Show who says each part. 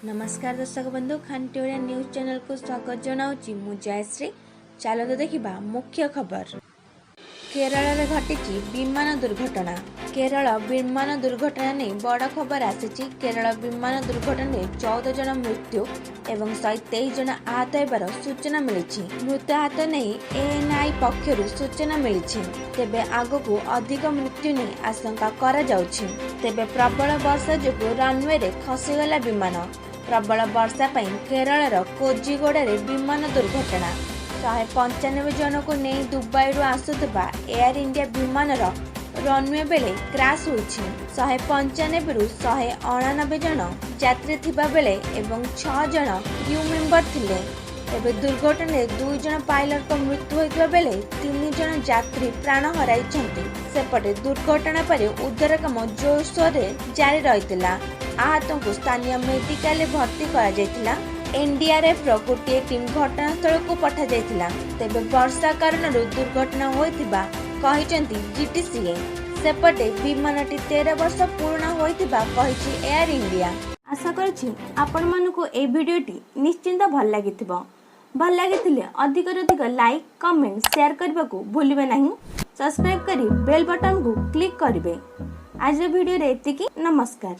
Speaker 1: नमस्कार दर्शक बंधु खांटी ओडिया न्यूज चैनल को स्वागत जनाऊँ मु जयश्री। चलो देखा मुख्य खबर। केरल में घटी विमान दुर्घटना। केरल विमान दुर्घटना नहीं बड़ खबर आसी। केरल विमान दुर्घटना 14 जन मृत्यु एवं 123 जन आहत होबार सूचना मिली। मृत्यु आहत नहीं एएनआई पक्षर सूचना मिली। तेबे आगकू अधिक मृत्यु नहीं आशंका करा जाउछि। तेबे प्रबल वर्षा जोगु रनवे रे खसीगला विमान। प्रबल वर्षा पई केरल कोजिगोड़ विमान दुर्घटना। 195 जन को नहीं दुबई आसुवा एयर इंडिया विमान रनवे बेले क्राश होइछि। 195 रु 199 जन यात्री थिबा बेले एवं 6 जन क्रू मेंबर थिले। एबे दुर्घटना 2 जन पायलट को मृत्यु होइतबा बेले 3 जन यात्री प्राण हराइछन्ति। सेपटे दुर्घटना पर उद्धार काम जोरसोर जारी रहितला। आहतों को स्थानीय मेडिकल भर्ती करा जायतिला। एनडीआरएफ रो गोटे टीम घटनास्थल को पठा जायतिला। तेबे वर्षा कारण दुर्घटना होइतिबा कहिचंती जीटीसीए। सेपटे विमानटी 13 वर्ष पूर्ण होइतिबा कहिछि एयर इंडिया। आशा करछि आपण मानको ए भिडियोटी निश्चिंत भल लागिथिबो। भल लागिथिले अधिक लाइक कमेंट शेयर करबा को भूलिबे नहीं। सब्सक्राइब करी बेल बटन को क्लिक करिवे। आज वीडियो रे एतिकी। नमस्कार।